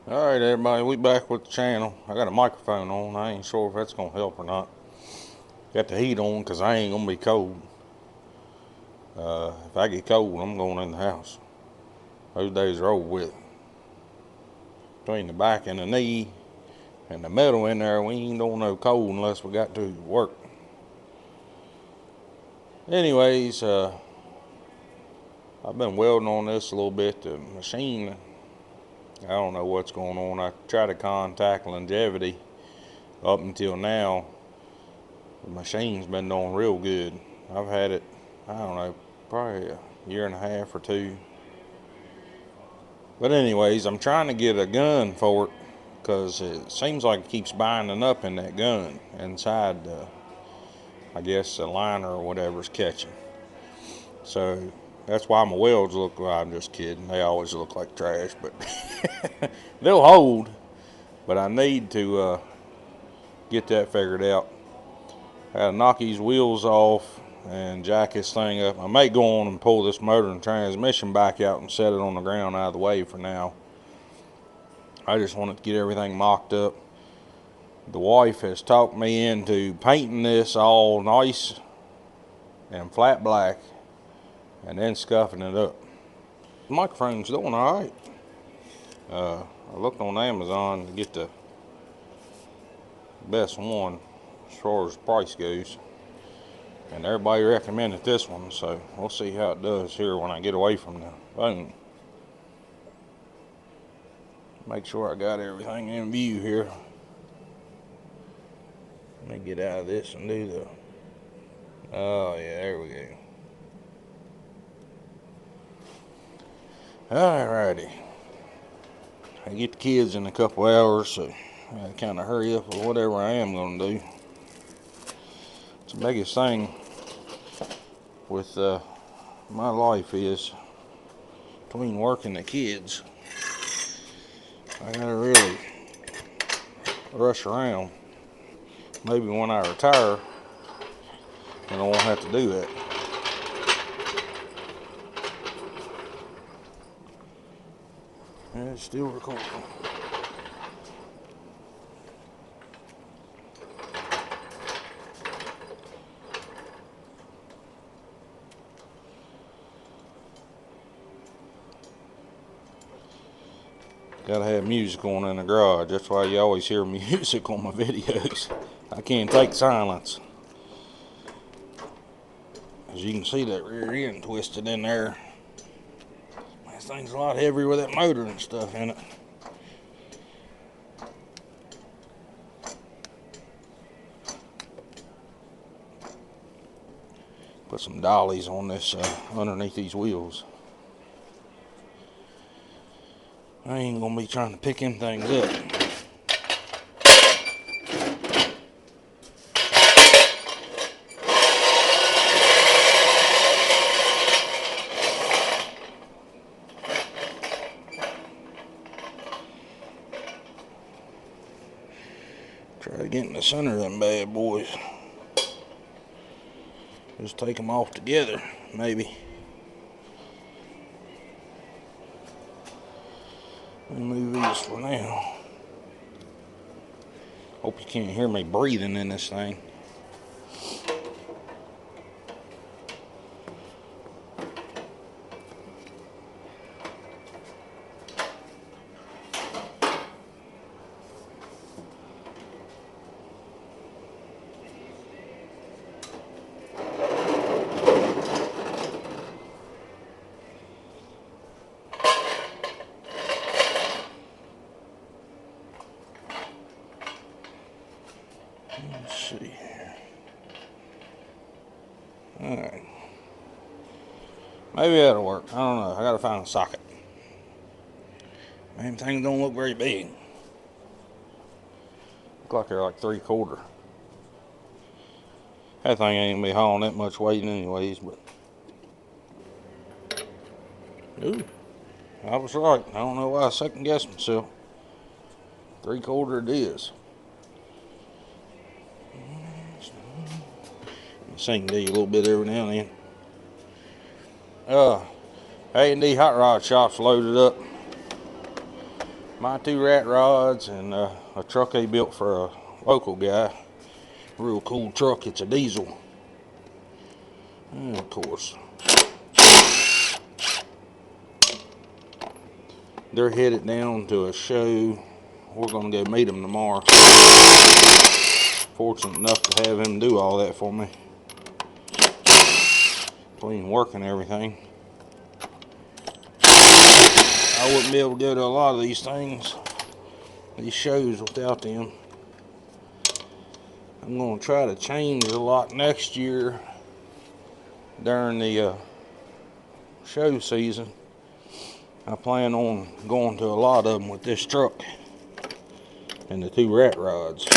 Alright everybody, we back with the channel. I got a microphone on. I ain't sure if that's going to help or not. Got the heat on because I ain't going to be cold. If I get cold, I'm going in the house. Those days are over with. Between the back and the knee and the metal in there, we ain't doing no cold unless we got to work. Anyways, I've been welding on this a little bit. The machine, I don't know what's going on. I tried to contact Longevity. Up until now, the machine's been doing real good. I've had it, I don't know, probably a year and a half or two. But anyways, I'm trying to get a gun for it because it seems like it keeps binding up in that gun inside, I guess, the liner or whatever's catching. So that's why my welds look, well, I'm just kidding. They always look like trash, but they'll hold. But I need to get that figured out. I gotta knock these wheels off and jack this thing up. I may go on and pull this motor and transmission back out and set it on the ground out of the way for now. I just wanted to get everything mocked up. The wife has talked me into painting this all nice and flat black and then scuffing it up. The microphone's doing alright. I looked on Amazon to get the best one as far as price goes. And everybody recommended this one, so we'll see how it does here when I get away from the phone. Make sure I got everything in view here. Let me get out of this and do the... Oh yeah, there we go. Alrighty. I get the kids in a couple hours, so I kind of hurry up with whatever I am going to do. It's the biggest thing with my life is between work and the kids. I gotta really rush around. Maybe when I retire, then I won't have to do that. And it's still recording. Gotta have music on in the garage. That's why you always hear music on my videos. I can't take silence. As you can see, that rear end twisted in there. This thing's a lot heavier with that motor and stuff in it. Put some dollies on this underneath these wheels. I ain't gonna be trying to pick them things up. Try to get in the center of them bad boys. Just take them off together, maybe. Let me move these for now. Hope you can't hear me breathing in this thing. Let's see here. Alright. Maybe that'll work. I don't know. I gotta find a socket. Man, things don't look very big. Look like they're like 3/4. That thing ain't gonna be hauling that much weight anyways, but... Ooh. I was right. I don't know why I second guessed myself. 3/4 it is. Sing to you a little bit every now and then. A&D Hot Rod Shop's loaded up. My 2 rat rods and a truck he built for a local guy. Real cool truck. It's a diesel. And of course, they're headed down to a show. We're gonna go meet them tomorrow. Fortunate enough to have him do all that for me, between work and everything. I wouldn't be able to go to a lot of these things, these shows, without them. I'm gonna try to change a lot next year during the show season. I plan on going to a lot of them with this truck and the 2 rat rods.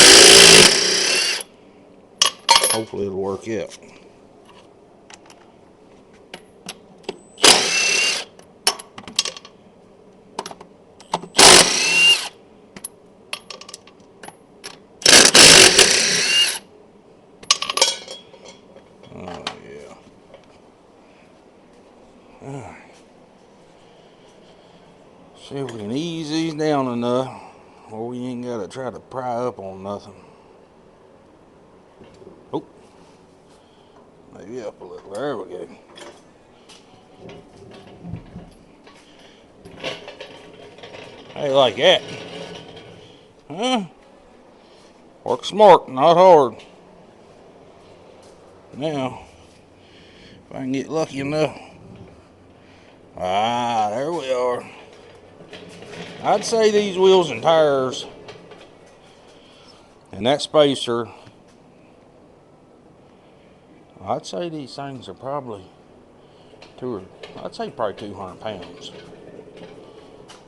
Hopefully it'll work out. Oh yeah. Alright. See if we can ease these down enough where we ain't gotta try to pry up on nothing. Oh, maybe up a little. There we go. How you like that? Huh? Work smart, not hard. Now, if I can get lucky enough. Ah, there we are. I'd say these wheels and tires and that spacer, I'd say these things are probably probably 200 pounds.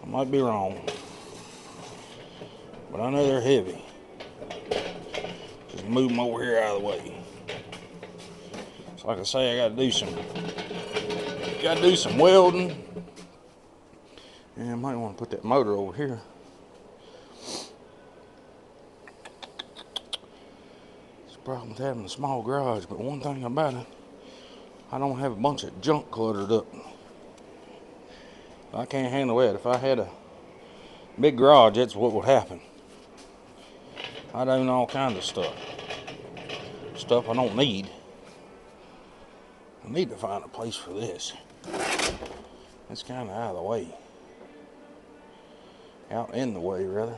I might be wrong, but I know they're heavy. Just move them over here out of the way. So like I say, I gotta do some welding. And I might want to put that motor over here. It's a problem with having a small garage, but one thing about it, I don't have a bunch of junk cluttered up. I can't handle that. If I had a big garage, that's what would happen. I'd own all kinds of stuff. Stuff I don't need. I need to find a place for this. It's kind of out of the way. Out in the way, rather.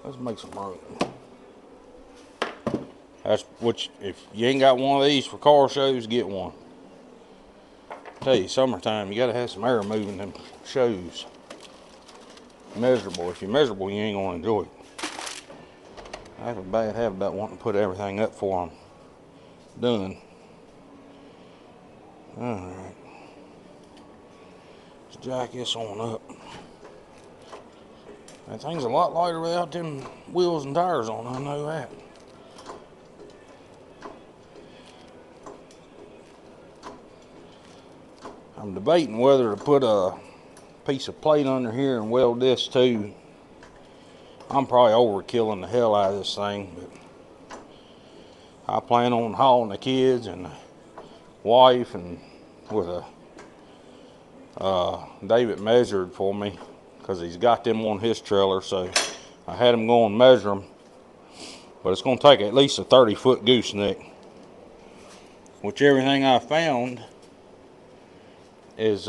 Let's make some room. That's which, if you ain't got one of these for car shows, get one. Tell you, summertime, you gotta have some air moving them shows. Miserable. If you're miserable, you ain't gonna enjoy it. I have a bad habit about wanting to put everything up before I'm done. Alright. Let's jack this on up. That thing's a lot lighter without them wheels and tires on, I know that. I'm debating whether to put a piece of plate under here and weld this too. I'm probably overkilling the hell out of this thing, but I plan on hauling the kids and the wife, and with David measured for me because he's got them on his trailer, so I had him go and measure them. But it's going to take at least a 30-foot gooseneck, which everything I found is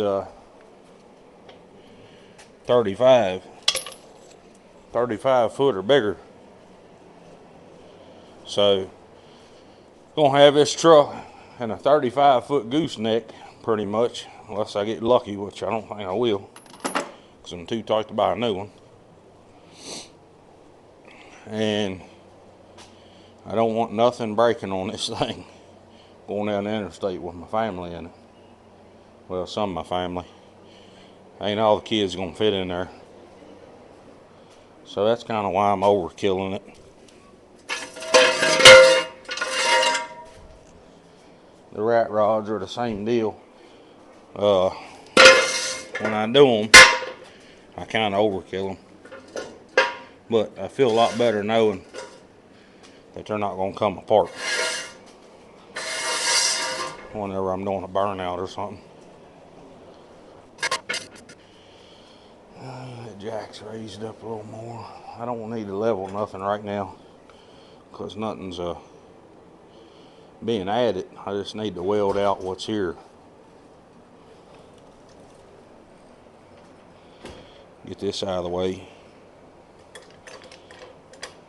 35 foot or bigger. So gonna have this truck and a 35-foot gooseneck pretty much, unless I get lucky, which I don't think I will, because I'm too tight to buy a new one. And I don't want nothing breaking on this thing going down the interstate with my family in it. Well, some of my family. Ain't all the kids gonna fit in there. So that's kind of why I'm overkilling it. The rat rods are the same deal. When I do them, I kind of overkill them. But I feel a lot better knowing that they're not going to come apart whenever I'm doing a burnout or something. That jack's raised up a little more. I don't need to level nothing right now because nothing's being added. I just need to weld out what's here. Get this out of the way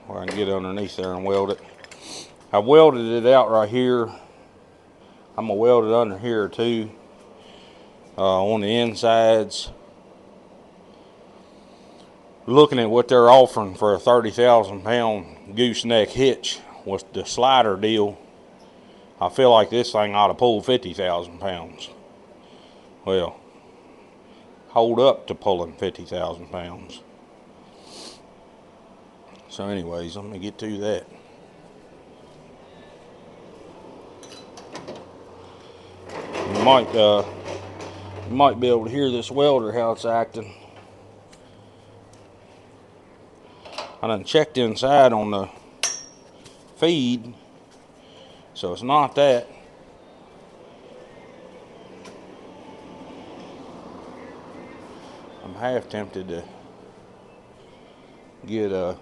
where I can get underneath there and weld it. I welded it out right here. I'm gonna weld it under here too, on the insides. Looking at what they're offering for a 30,000 pound gooseneck hitch with the slider deal, I feel like this thing ought to pull 50,000 pounds. Well, hold up to pulling 50,000 pounds. So anyways, let me get to that. You might be able to hear this welder how it's acting. I done checked inside on the feed, so it's not that. I'm half tempted to get a,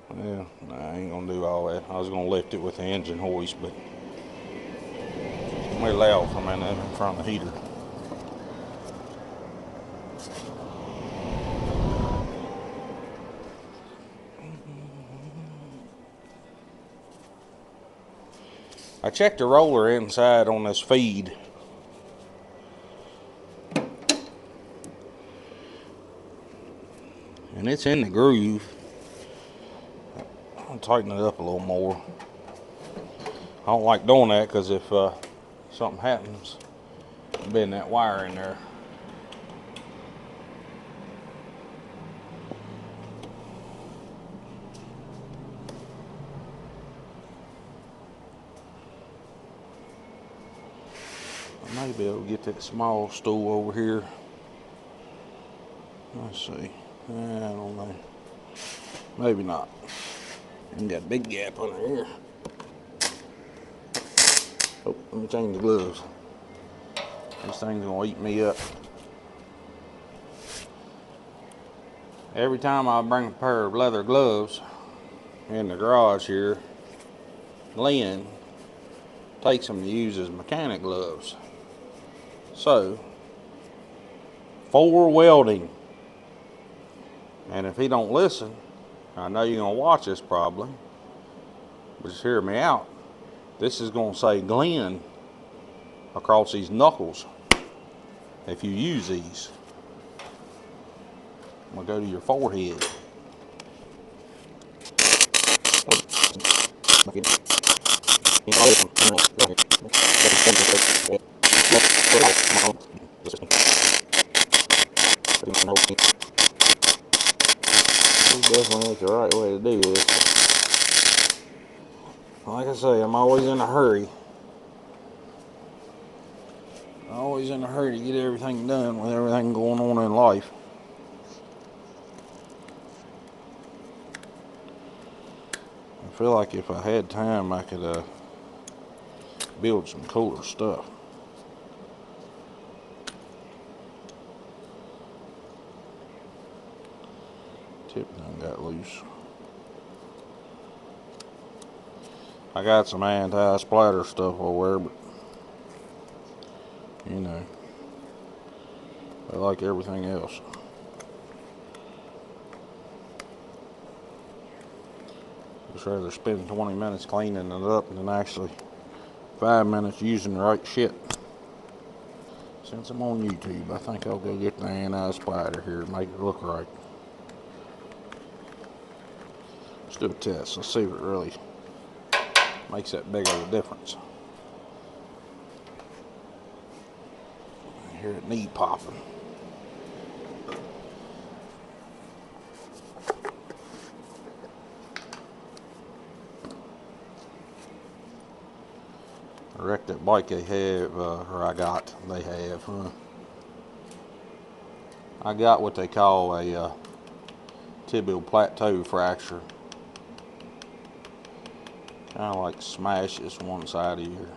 well, nah, I ain't gonna do all that. I was gonna lift it with the engine hoist, but we're loud for a minute in front of the heater. I checked the roller inside on this feed. And it's in the groove. I'll tighten it up a little more. I don't like doing that because if something happens, bend that wire in there. I may be able to get that small stool over here. Let's see. I don't know. Maybe not. And got a big gap under here. Oh, let me change the gloves. This thing's gonna eat me up. Every time I bring a pair of leather gloves in the garage here, Lynn takes them to use as mechanic gloves. So, for welding, and if he don't listen, I know you're gonna watch this probably, but just hear me out. This is gonna say Glenn across these knuckles if you use these. I'm gonna go to your forehead. Definitely ain't the right way to do this. Like I say, I'm always in a hurry. Always in a hurry to get everything done with everything going on in life. I feel like if I had time, I could build some cooler stuff. Tip done got loose. I got some anti-splatter stuff over there, but you know, I like everything else. Just rather spend 20 minutes cleaning it up than actually 5 minutes using the right shit. Since I'm on YouTube, I think I'll go get the anti-splatter here and make it look right. Let's do a test. Let's see if it really makes that big of a difference. I hear it knee popping. I wrecked that bike they have, they have, huh? I got what they call a tibial plateau fracture. Kind of like smashes one side of your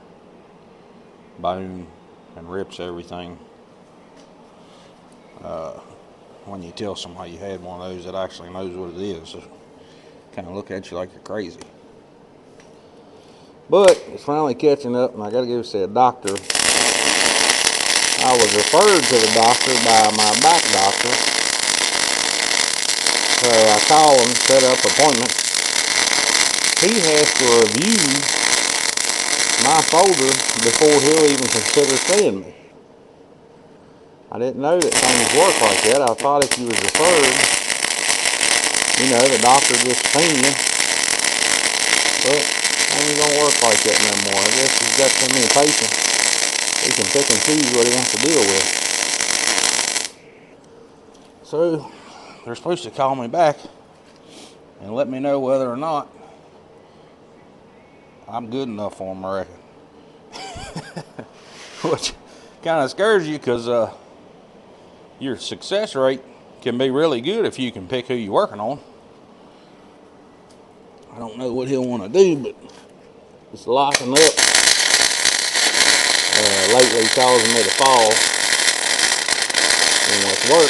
bone and rips everything. when you tell somebody you had one of those that actually knows what it is. They kind of look at you like you're crazy. But it's finally catching up, and I got to go see a doctor. I was referred to the doctor by my back doctor. So I call him, set up an appointment. He has to review my folder before he'll even consider seeing me. I didn't know that things work like that. I thought if you was referred, the doctor just seen you. But things don't work like that no more. I guess he's got so many patients, he can pick and choose what he wants to deal with. So they're supposed to call me back and let me know whether or not I'm good enough for them, I reckon. Which kind of scares you, because your success rate can be really good if you can pick who you're working on. I don't know what he'll want to do, but it's locking up. Lately causing me to fall. And with work,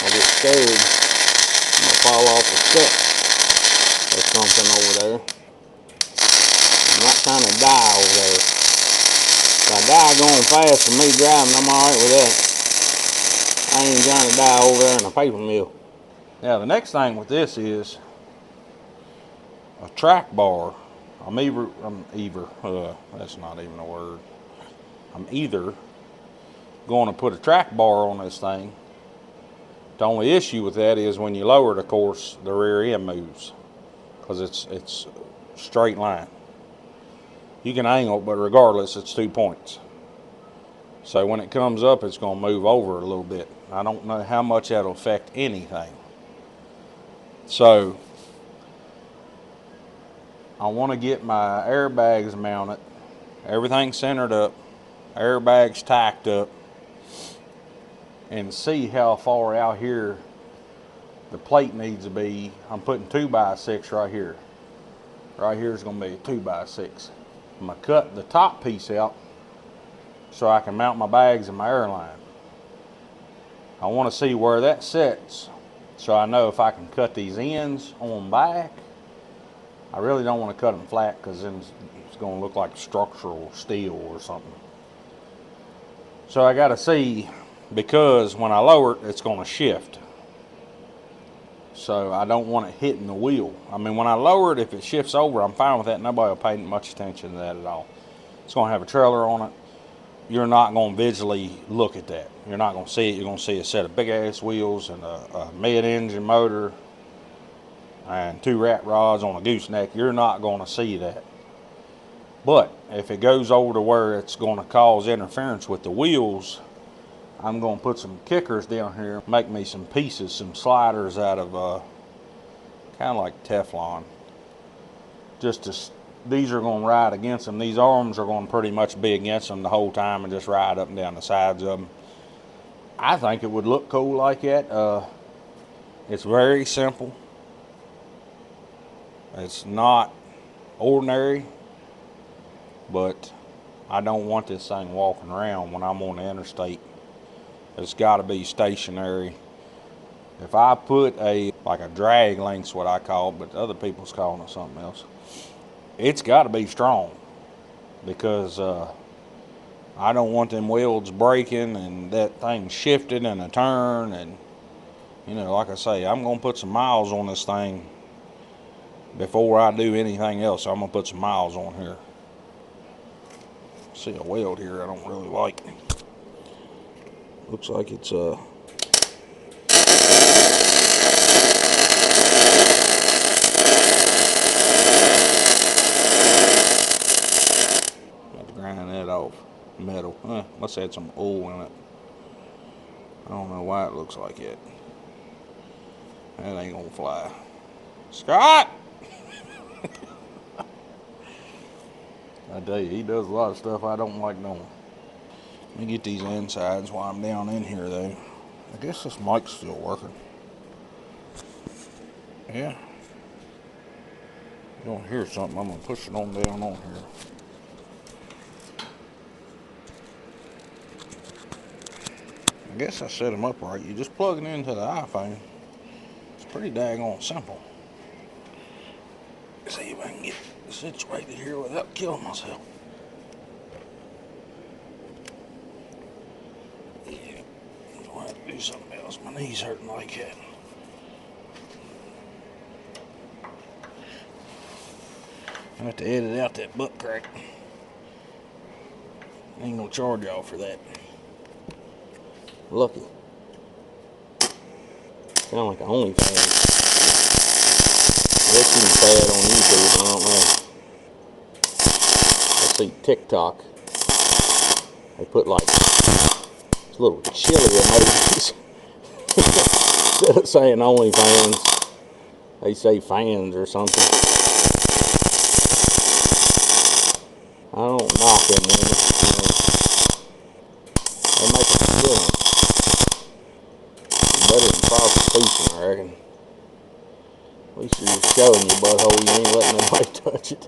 I get scared I'm going to fall off the steps or something over there. I'm not trying to die over there. If I die going fast for me driving, I'm alright with that. I ain't trying to die over there in a paper mill. Now the next thing with this is a track bar. That's not even a word. I'm either going to put a track bar on this thing. The only issue with that is when you lower it, of course, the rear end moves, because it's straight line. You can angle, but regardless, it's 2 points. So when it comes up, it's going to move over a little bit. I don't know how much that'll affect anything. So I want to get my airbags mounted, everything centered up, airbags tacked up, and see how far out here the plate needs to be. I'm putting 2x6 right here. Right here is going to be a 2x6. I'm going to cut the top piece out so I can mount my bags and my airline. I want to see where that sets so I know if I can cut these ends on back. I really don't want to cut them flat, because then it's going to look like structural steel or something. So I got to see, because when I lower it, it's going to shift. So I don't want it hitting the wheel. I mean, when I lower it, if it shifts over, I'm fine with that. Nobody will pay much attention to that at all. It's going to have a trailer on it. You're not going to visually look at that. You're not going to see it. You're going to see a set of big ass wheels and a mid-engine motor and 2 rat rods on a gooseneck. You're not going to see that. But if it goes over to where it's going to cause interference with the wheels, I'm going to put some kickers down here, make me some pieces, some sliders out of kind of like Teflon. These are going to ride against them. These arms are going to pretty much be against them the whole time and just ride up and down the sides of them. I think it would look cool like that. It's very simple. It's not ordinary, but I don't want this thing walking around when I'm on the interstate. It's got to be stationary. If I put like a drag link's what I call it, but other people's calling it something else, it's got to be strong, because I don't want them wheels breaking and that thing shifting in a turn. And like I say, I'm going to put some miles on this thing before I do anything else. I'm going to put some miles on here. See a weld here I don't really like. Looks like it's got to grind that off. Metal. Must have had some oil in it. I don't know why it looks like it. That ain't gonna fly. Scott! I tell you, he does a lot of stuff I don't like doing. Let me get these insides while I'm down in here, though. I guess this mic's still working. Yeah. You don't hear something, I'm going to push it on down on here. I guess I set them up right. You just plug it into the iPhone. It's pretty daggone simple. Let's see if I can get situated here without killing myself. Yeah, I'll have to do something else. My knee's hurting like that. I have to edit out that butt crack. I ain't gonna charge y'all for that. Lucky. Sound like an OnlyFans. That seems bad on YouTube, I don't know. I see TikTok. They put like this little chili emojis. Instead of saying OnlyFans, they say fans or something. I don't knock them women. They make a killing. Better than prostitution, I reckon. At least you're just showing your butthole, you ain't letting nobody touch it.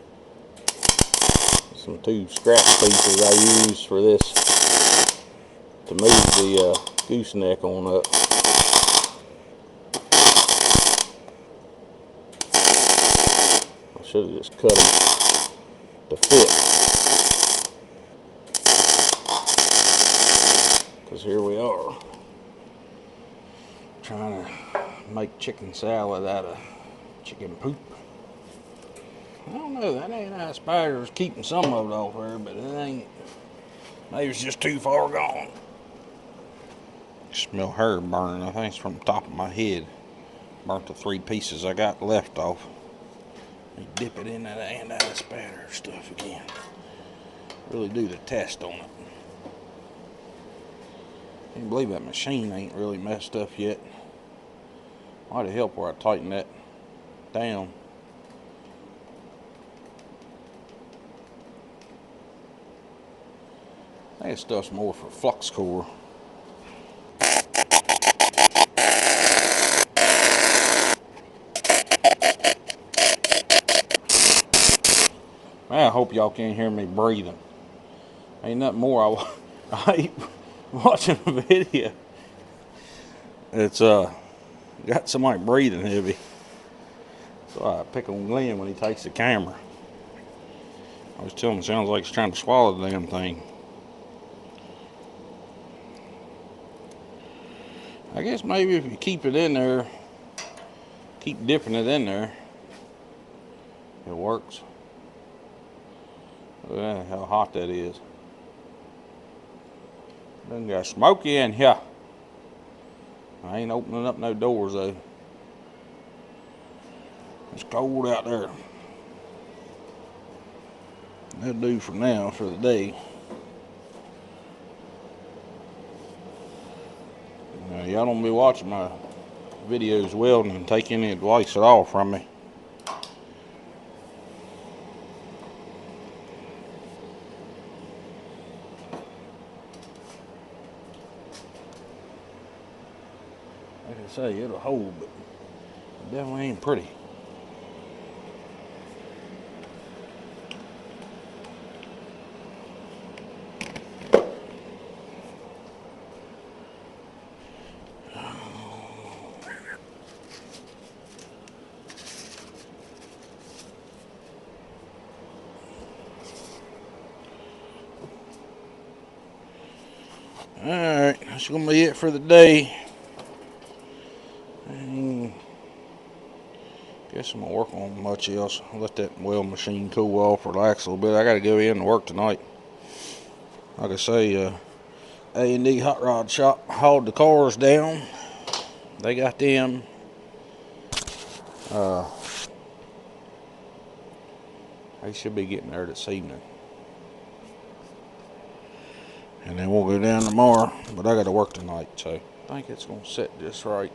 Some 2 scrap pieces I use for this to move the gooseneck on up. I should have just cut them to fit. Because here we are. Trying to make chicken salad out of chicken poop. I don't know, that ain't how spiders keeping some of it off there, but it ain't. Maybe it's just too far gone. Smell hair burning. I think it's from the top of my head. Burnt the 3 pieces I got left off. You dip it in that anti-spider stuff again. Really do the test on it. Can't believe that machine ain't really messed up yet. Might have helped where I tighten that down. I think this stuff's more for flux core. Man, I hope y'all can't hear me breathing. Ain't nothing more I hate watching a video. It's got somebody breathing heavy. So I pick on Glenn when he takes the camera. I was telling him it sounds like he's trying to swallow the damn thing. I guess maybe if you keep it in there, keep dipping it in there, it works. Look at how hot that is. Done got smoky in here. I ain't opening up no doors though. It's cold out there. That'll do for now, for the day. Now, y'all don't be watching my videos welding and take any advice at all from me. Like I say, it'll hold, but it definitely ain't pretty. Alright, that's going to be it for the day. Guess I'm going to work on much else. I'll let that weld machine cool off, relax a little bit. I got to go in and work tonight. Like I say, A&D Hot Rod Shop hauled the cars down. They got them. They should be getting there this evening. And then we'll go down tomorrow. But I got to work tonight, so I think it's going to set just right.